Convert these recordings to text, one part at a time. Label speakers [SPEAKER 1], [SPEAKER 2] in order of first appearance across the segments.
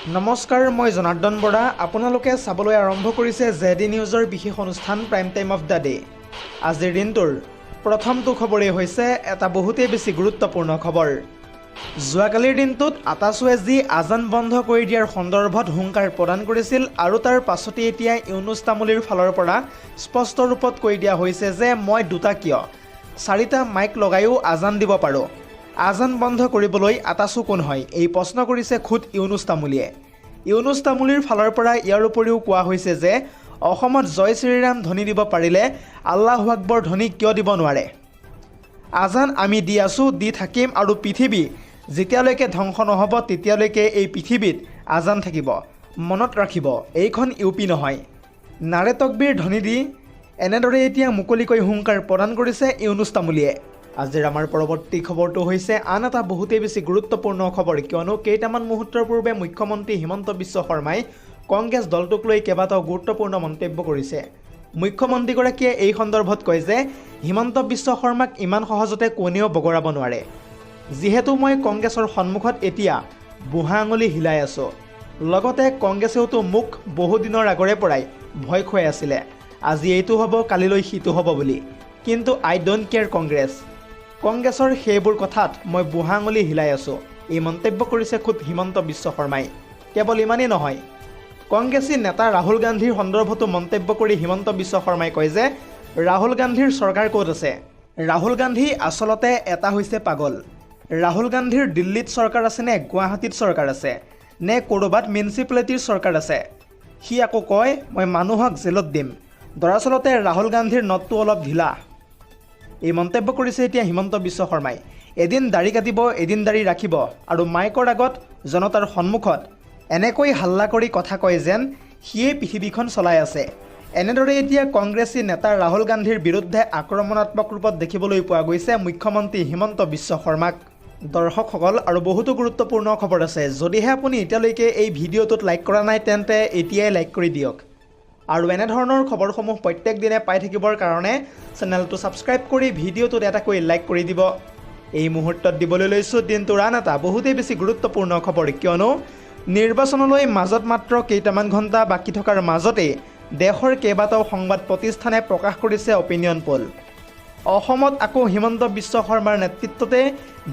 [SPEAKER 1] নমস্কাৰ, মই জনাৰ্দন বৰা। আপোনালোকে চাবলৈ আৰম্ভ কৰিছে জেডি নিউজৰ বিশেষ অনুষ্ঠান prime time of the day. আজিৰ দিনটোৰ প্ৰথমটো খবৰেই হৈছে এটা বহুতেই বেছি গুৰুত্বপূৰ্ণ খবৰ। যোৱাকালিৰ দিনটোত আতাছুৱে যি আজান বন্ধ কৰি দিয়াৰ সন্দৰ্ভত হুংকাৰ প্ৰদান কৰিছিল আৰু তাৰ পাছতে এতিয়া ইউনুছ তামুলীৰ ফালৰ পৰা স্পষ্ট ৰূপত কৈ দিয়া হৈছে যে মই দুটা কিয় 4টা মাইক লগায়ো আজান দিব পাৰোঁ। আজান বন্ধ কৰিবলৈ আতাছু কোন হয়, এই প্ৰশ্ন কৰিছে খুদ ইউনুছ তামুলীয়ে। ইউনুছ তামুলীৰ ফালৰ পৰা ইয়াৰ উপৰিও কোৱা হৈছে যে অসমত জয় শ্ৰীৰাম ধ্বনি দিব পাৰিলে আল্লাহু আকবৰ ধ্বনি কিয় দিব নোৱাৰে। আজান আমি দি আছোঁ, দি থাকিম, আৰু পৃথিৱী যেতিয়ালৈকে ধ্বংস নহ'ব তেতিয়ালৈকে এই পৃথিৱীত আজান থাকিব। মনত ৰাখিব, এইখন ইউপি নহয়। নাৰে তকবীৰ ধ্বনি দি এনেদৰে এতিয়া মুকলিকৈ হুংকাৰ প্ৰদান কৰিছে ইউনুছ তামুলীয়ে। আজিৰ আমাৰ পৰৱৰ্তী খবৰটো হৈছে আন এটা বহুতেই বেছি গুৰুত্বপূৰ্ণ খবৰ, কিয়নো কেইটামান মুহূৰ্তৰ পূৰ্বে মুখ্যমন্ত্ৰী হিমন্ত বিশ্ব শৰ্মাই কংগ্ৰেছ দলটোক লৈ কেইবাটাও গুৰুত্বপূৰ্ণ মন্তব্য কৰিছে। মুখ্যমন্ত্ৰীগৰাকীয়ে এই সন্দৰ্ভত কয় যে হিমন্ত বিশ্ব শৰ্মাক ইমান সহজতে কোনেও বগৰাব নোৱাৰে, যিহেতু মই কংগ্ৰেছৰ সন্মুখত এতিয়া বুঢ়া আঙুলি হিলাই আছোঁ। লগতে কংগ্ৰেছেওতো মোক বহুদিনৰ আগৰে পৰাই ভয় খুৱাই আছিলে, আজি এইটো হ'ব, কালিলৈ সিটো হ'ব বুলি, কিন্তু আই ডোণ্ট কেয়াৰ কংগ্ৰেছৰ সেইবোৰ কথাত মই বুঢ়া আঙুলি হিলাই আছোঁ। এই মন্তব্য কৰিছে খুদ হিমন্ত বিশ্ব শৰ্মাই। কেৱল ইমানেই নহয়, কংগ্ৰেছী নেতা ৰাহুল গান্ধীৰ সন্দৰ্ভতো মন্তব্য কৰি হিমন্ত বিশ্ব শৰ্মাই কয় যে ৰাহুল গান্ধীৰ চৰকাৰ ক'ত আছে। ৰাহুল গান্ধী আচলতে এটা হৈছে পাগল। ৰাহুল গান্ধীৰ দিল্লীত চৰকাৰ আছে নে গুৱাহাটীত চৰকাৰ আছে নে ক'ৰবাত মিউনিচিপালিটিৰ চৰকাৰ আছে। সি আকৌ কয় মই মানুহক জেলত দিম। দৰাচলতে ৰাহুল গান্ধীৰ নটটো অলপ ঢিলা। এই মন্তব্য কৰিছে এতিয়া হিমন্ত বিশ্ব শৰ্মাই। এদিন দাড়ি কাটিব, এদিন দাড়ি ৰাখিব, আৰু মাইকৰ আগত জনতাৰ সন্মুখত এনেকৈ হাল্লা কৰি কথা কয় যেন সিয়েই পৃথিৱীখন চলাই আছে। এনেদৰে এতিয়া কংগ্ৰেছী নেতা ৰাহুল গান্ধীৰ বিৰুদ্ধে আক্ৰমণাত্মক ৰূপত দেখিবলৈ পোৱা গৈছে মুখ্যমন্ত্ৰী হিমন্ত বিশ্ব শৰ্মাক। দৰ্শকসকল, আৰু বহুতো গুৰুত্বপূৰ্ণ খবৰ আছে। যদিহে আপুনি এতিয়ালৈকে এই ভিডিঅ'টোত লাইক কৰা নাই তেন্তে এতিয়াই লাইক কৰি দিয়ক, আৰু এনেধৰণৰ খবৰসমূহ প্ৰত্যেক দিনে পাই থাকিবৰ কাৰণে চেনেলটো ছাবস্ক্ৰাইব কৰি ভিডিঅ'টোত এটাকৈ লাইক কৰি দিব। এই মুহূৰ্তত দিবলৈ লৈছোঁ দিনটোৰ আন এটা বহুতেই বেছি গুৰুত্বপূৰ্ণ খবৰ, কিয়নো নিৰ্বাচনলৈ মাজত মাত্ৰ কেইটামান ঘণ্টা বাকী থকাৰ মাজতেই দেশৰ কেইবাটাও সংবাদ প্ৰতিষ্ঠানে প্ৰকাশ কৰিছে অপিনিয়ন পল। অসমত আকৌ হিমন্ত বিশ্ব শৰ্মাৰ নেতৃত্বতে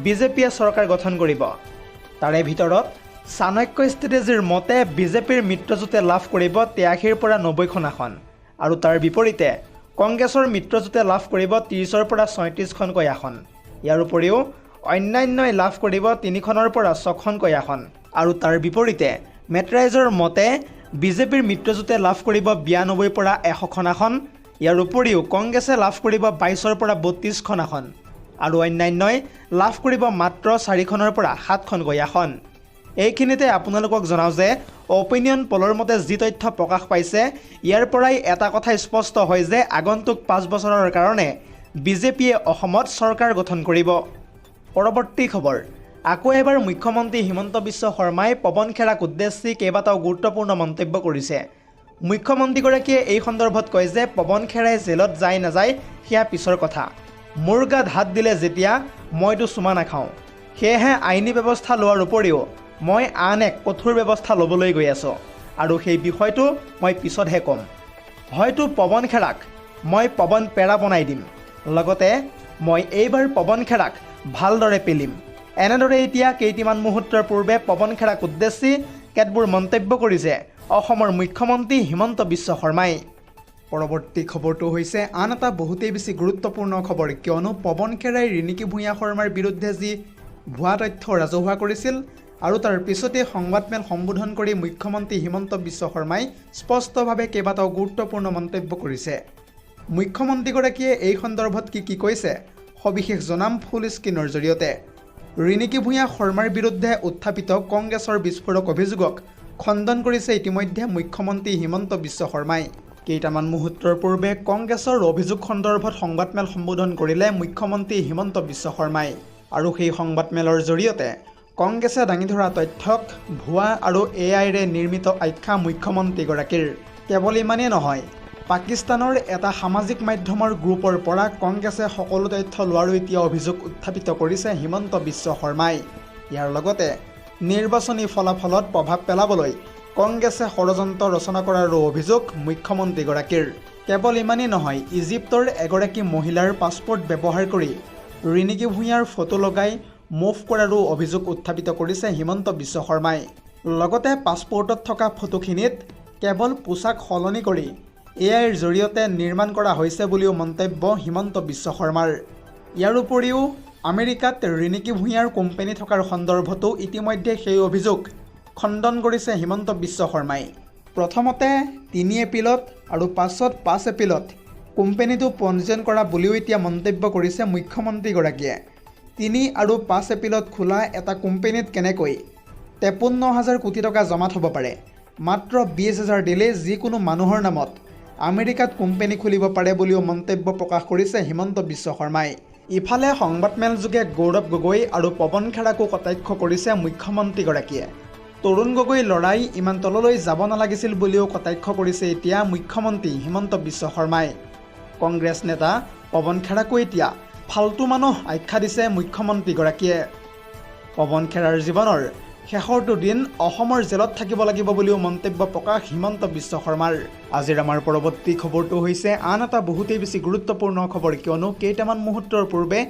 [SPEAKER 1] বিজেপিয়ে চৰকাৰ গঠন কৰিব। তাৰে ভিতৰত চাণক্য ষ্ট্ৰেটেজিৰ মতে বিজেপিৰ মিত্ৰজোঁটে লাভ কৰিব 83ৰ পৰা 90খন আসন, আৰু তাৰ বিপৰীতে কংগ্ৰেছৰ মিত্ৰজোঁটে লাভ কৰিব 30ৰ পৰা 37খনকৈ আসন। ইয়াৰ উপৰিও অন্যান্যই লাভ কৰিব 3খনৰ পৰা 6খনকৈ আসন, আৰু তাৰ বিপৰীতে মেট্ৰাইজৰ মতে বিজেপিৰ মিত্ৰজোঁটে লাভ কৰিব 92ৰ পৰা 100খন আসন। ইয়াৰ উপৰিও কংগ্ৰেছে লাভ কৰিব 22ৰ পৰা 32খন আসন, আৰু অন্যান্যই লাভ কৰিব মাত্ৰ 4খনৰ পৰা 7খনকৈ আসন। এইখিনিতে আপোনালোকক জনাওঁ যে অপিনিয়ন পলৰ মতে যি তথ্য প্ৰকাশ পাইছে ইয়াৰ পৰাই এটা কথা স্পষ্ট হয় যে আগন্তুক 5 বছৰৰ কাৰণে বিজেপিয়ে অসমত চৰকাৰ গঠন কৰিব। পৰৱৰ্তী খবৰ, আকৌ এবাৰ মুখ্যমন্ত্ৰী হিমন্ত বিশ্ব শৰ্মাই পৱন খেৰাক উদ্দেশ্যি কেইবাটাও গুৰুত্বপূৰ্ণ মন্তব্য কৰিছে। মুখ্যমন্ত্ৰীগৰাকীয়ে এই সন্দৰ্ভত কয় যে পৱন খেৰাই জেলত যায় নাযায় সেয়া পিছৰ কথা। মোৰ গাত হাত দিলে যেতিয়া মইতো চুমা নাখাওঁ, সেয়েহে আইনী ব্যৱস্থা লোৱাৰ উপৰিও মই আন এক কঠোৰ ব্যৱস্থা ল'বলৈ গৈ আছোঁ, আৰু সেই বিষয়টো মই পিছতহে ক'ম। হয়তো পৱন খেৰাক মই পৱন পেৰা বনাই দিম, লগতে মই এইবাৰ পৱন খেৰাক ভালদৰে পেলিম। এনেদৰে এতিয়া কেইটামান মুহূৰ্তৰ পূৰ্বে পৱন খেৰাক উদ্দেশ্যি কেতবোৰ মন্তব্য কৰিছে অসমৰ মুখ্যমন্ত্ৰী হিমন্ত বিশ্ব শৰ্মাই। পৰৱৰ্তী খবৰটো হৈছে আন এটা বহুতেই বেছি গুৰুত্বপূৰ্ণ খবৰ, কিয়নো পৱন খেৰাই ৰিণিকী ভূঞা শৰ্মাৰ বিৰুদ্ধে যি ভুৱা তথ্য ৰাজহুৱা কৰিছিল, আৰু তাৰ পিছতে সংবাদমেল সম্বোধন কৰি মুখ্যমন্ত্ৰী হিমন্ত বিশ্ব শৰ্মাই স্পষ্টভাৱে কেইবাটাও গুৰুত্বপূৰ্ণ মন্তব্য কৰিছে। মুখ্যমন্ত্ৰীগৰাকীয়ে এই সন্দৰ্ভত কি কৈছে সবিশেষ জনাম ফুল স্ক্ৰীনৰ জৰিয়তে। ৰিণিকী ভূঞা শৰ্মাৰ বিৰুদ্ধে উত্থাপিত কংগ্ৰেছৰ বিস্ফোৰক অভিযোগক খণ্ডন কৰিছে ইতিমধ্যে মুখ্যমন্ত্ৰী হিমন্ত বিশ্ব শৰ্মাই। কেইটামান মুহূৰ্তৰ পূৰ্বে কংগ্ৰেছৰ অভিযোগ সন্দৰ্ভত সংবাদমেল সম্বোধন কৰিলে মুখ্যমন্ত্ৰী হিমন্ত বিশ্ব শৰ্মাই, আৰু সেই সংবাদমেলৰ জৰিয়তে কংগ্ৰেছে দাঙি ধৰা তথ্যক ভুৱা আৰু AIৰে নিৰ্মিত আখ্যা মুখ্যমন্ত্ৰীগৰাকীৰ। কেৱল ইমানেই নহয়, পাকিস্তানৰ এটা সামাজিক মাধ্যমৰ গ্ৰুপৰ পৰা কংগ্ৰেছে সকলো তথ্য লোৱাৰো এতিয়া অভিযোগ উত্থাপিত কৰিছে হিমন্ত বিশ্ব শৰ্মাই। ইয়াৰ লগতে নিৰ্বাচনী ফলাফলত প্ৰভাৱ পেলাবলৈ কংগ্ৰেছে ষড়যন্ত্ৰ ৰচনা কৰাৰো অভিযোগ মুখ্যমন্ত্ৰীগৰাকীৰ। কেৱল ইমানেই নহয়, ইজিপ্তৰ এগৰাকী মহিলাৰ পাছপৰ্ট ব্যৱহাৰ কৰি ৰিণিকী ভূঞাৰ ফটো লগাই মুভ কৰাৰো অভিযোগ উত্থাপিত কৰিছে হিমন্ত বিশ্ব শৰ্মাই। লগতে পাছপৰ্টত থকা ফটোখিনিত কেৱল পোছাক সলনি কৰি এআইৰ জৰিয়তে নিৰ্মাণ কৰা হৈছে বুলিও মন্তব্য হিমন্ত বিশ্ব শৰ্মাৰ। ইয়াৰ উপৰিও আমেৰিকাত ৰিণিকী ভূঞাৰ কোম্পানী থকাৰ সন্দৰ্ভতো ইতিমধ্যে সেই অভিযোগ খণ্ডন কৰিছে হিমন্ত বিশ্ব শৰ্মাই। প্ৰথমতে ৩ এপ্ৰিলত আৰু পাছত ৫ এপ্ৰিলত কোম্পানীটো পঞ্জীয়ন কৰা বুলিও এতিয়া মন্তব্য কৰিছে মুখ্যমন্ত্ৰীগৰাকীয়ে। ৩ আৰু ৫ এপ্ৰিলত খোলা এটা কোম্পানীত কেনেকৈ ৫৩,০০০ কোটি টকা জমা থ'ব পাৰে? মাত্ৰ ২০,০০০ দিলেই যিকোনো মানুহৰ নামত আমেৰিকাত কোম্পানী খুলিব পাৰে বুলিও মন্তব্য প্ৰকাশ কৰিছে হিমন্ত বিশ্ব শৰ্মাই। ইফালে সংবাদমেলযোগে গৌৰৱ গগৈ আৰু পৱন খেৰাকো কটাক্ষ কৰিছে মুখ্যমন্ত্ৰীগৰাকীয়ে। তৰুণ গগৈৰ লৰাই ইমান তললৈ যাব নালাগিছিল বুলিও কটাক্ষ কৰিছে এতিয়া মুখ্যমন্ত্ৰী হিমন্ত বিশ্ব শৰ্মাই। কংগ্ৰেছ নেতা পৱন খেৰাকো এতিয়া ফাল্টু মানুহ আখ্যা দিছে মুখ্যমন্ত্ৰীগৰাকীয়ে। পৱন খেৰাৰ জীৱনৰ শেষৰটো দিন অসমৰ জেলত থাকিব লাগিব বুলিও মন্তব্য প্ৰকাশ হিমন্ত বিশ্ব শৰ্মাৰ। আজিৰ আমাৰ পৰৱৰ্তী খবৰটো হৈছে আন এটা বহুতেই বেছি গুৰুত্বপূৰ্ণ খবৰ, কিয়নো কেইটামান মুহূৰ্তৰ পূৰ্বে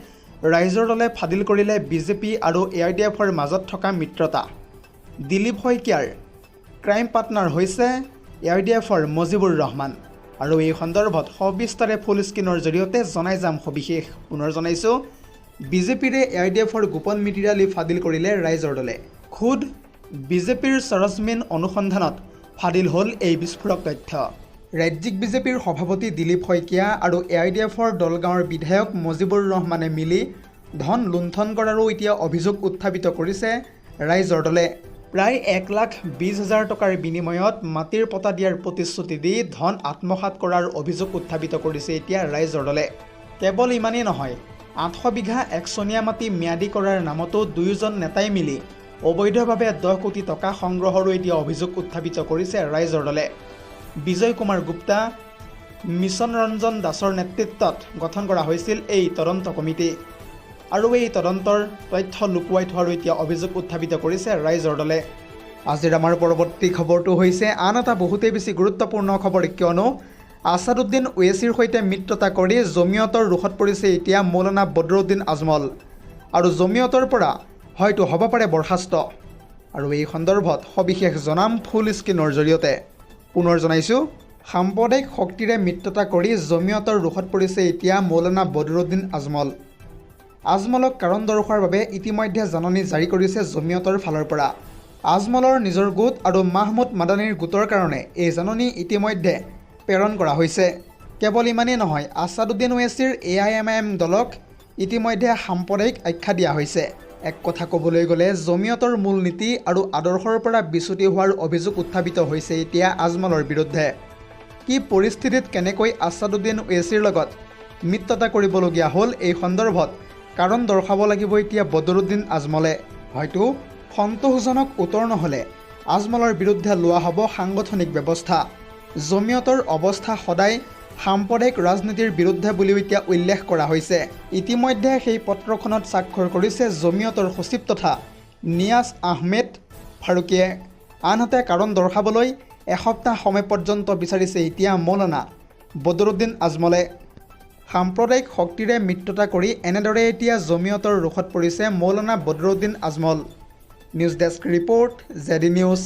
[SPEAKER 1] ৰাইজৰ দলে ফাদিল কৰিলে বিজেপি আৰু AIDFৰ মাজত থকা মিত্ৰতা। দিলীপ শইকীয়াৰ ক্ৰাইম পাৰ্টনাৰ হৈছে AIDFৰ মজিবুৰ ৰহমান। আৰু এই সন্দৰ্ভত সবিস্তাৰে ফুল স্ক্ৰীনৰ জৰিয়তে জনাই যাম সবিশেষ। পুনৰ জনাইছোঁ, বিজেপিৰে AIDFৰ গোপন মিতিৰালি ফাদিল কৰিলে ৰাইজৰ দলে। খুদ বিজেপিৰ সৰজমিন অনুসন্ধানত ফাদিল হ'ল এই বিস্ফোৰক তথ্য। ৰাজ্যিক বিজেপিৰ সভাপতি দিলীপ শইকীয়া আৰু AIDFৰ দলগাঁৱৰ বিধায়ক মজিবুৰ ৰহমানে মিলি ধন লুণ্ঠন কৰাৰো এতিয়া অভিযোগ উত্থাপিত কৰিছে ৰাইজৰ দলে। প্ৰায় 1,20,000 টকাৰ বিনিময়ত মাটিৰ পটা দিয়াৰ প্ৰতিশ্ৰুতি দি ধন আত্মসাৎ কৰাৰ অভিযোগ উত্থাপিত কৰিছে এতিয়া ৰাইজৰ দলে। কেৱল ইমানেই নহয়, 800 বিঘা একচনীয়া মাটি ম্যাদী কৰাৰ নামতো দুয়োজন নেতাই মিলি অবৈধভাৱে 10 কোটি টকা সংগ্ৰহৰো এতিয়া অভিযোগ উত্থাপিত কৰিছে ৰাইজৰ দলে। বিজয় কুমাৰ গুপ্তা, মিছন ৰঞ্জন দাসৰ নেতৃত্বত গঠন কৰা হৈছিল এই তদন্ত কমিটি। আৰু এই তদন্তৰ তথ্য লুকুৱাই থোৱাৰো এতিয়া অভিযোগ উত্থাপিত কৰিছে ৰাইজৰ দলে। আজিৰ আমাৰ পৰৱৰ্তী খবৰটো হৈছে আন এটা বহুতেই বেছি গুৰুত্বপূৰ্ণ খবৰ, কিয়নো আছাদুদ্দিন ওৱেইছিৰ সৈতে মিত্ৰতা কৰি জমিয়তৰ ৰোষত পৰিছে এতিয়া মৌলানা বদৰুদ্দিন আজমল। আৰু জমিয়তৰ পৰা হয়তো হ'ব পাৰে বৰ্খাস্ত। আৰু এই সন্দৰ্ভত সবিশেষ জনাম ফুল স্ক্ৰীনৰ জৰিয়তে। পুনৰ জনাইছোঁ, সাম্প্ৰদায়িক শক্তিৰে মিত্ৰতা কৰি জমিয়তৰ ৰোষত পৰিছে এতিয়া মৌলানা বদৰুদ্দিন আজমল। আজমলক কাৰণ দৰ্শোৱাৰ বাবে ইতিমধ্যে জাননী জাৰি কৰিছে জমিয়তৰ ফালৰ পৰা। আজমলৰ নিজৰ গোট আৰু মাহমুদ মাদানীৰ গোটৰ কাৰণে এই জাননী ইতিমধ্যে প্ৰেৰণ কৰা হৈছে। কেৱল ইমানেই নহয়, আছাদুদ্দিন ওৱেইছিৰ AIMIM দলক ইতিমধ্যে সাম্প্ৰদায়িক আখ্যা দিয়া হৈছে। এক কথা ক'বলৈ গ'লে জমিয়তৰ মূল নীতি আৰু আদৰ্শৰ পৰা বিচ্যুতি হোৱাৰ অভিযোগ উত্থাপিত হৈছে এতিয়া আজমলৰ বিৰুদ্ধে। কি পৰিস্থিতিত কেনেকৈ আছাদুদ্দিন ওৱেইছিৰ লগত মিত্ৰতা কৰিবলগীয়া হ'ল, এই সন্দৰ্ভত কাৰণ দৰ্শাব লাগিব এতিয়া বদৰুদ্দিন আজমলে। হয়তো সন্তোষজনক উত্তৰ নহ'লে আজমলৰ বিৰুদ্ধে লোৱা হ'ব সাংগঠনিক ব্যৱস্থা। জমিয়তৰ অৱস্থা সদায় সাম্প্ৰদায়িক ৰাজনীতিৰ বিৰুদ্ধে বুলিও এতিয়া উল্লেখ কৰা হৈছে। ইতিমধ্যে সেই পত্ৰখনত স্বাক্ষৰ কৰিছে জমিয়তৰ সচিব তথা নিয়াজ আহমেদ ফাৰুকীয়ে। আনহাতে কাৰণ দৰ্শাবলৈ এসপ্তাহ সময় পৰ্যন্ত বিচাৰিছে এতিয়া মৌলানা বদৰুদ্দিন আজমলে। সাম্প্ৰদায়িক শক্তিৰে মিত্ৰতা কৰি এনেদৰে এতিয়া জমিয়তৰ ৰোষত পৰিছে Maulana Badruddin Ajmal. News desk report, ZD news.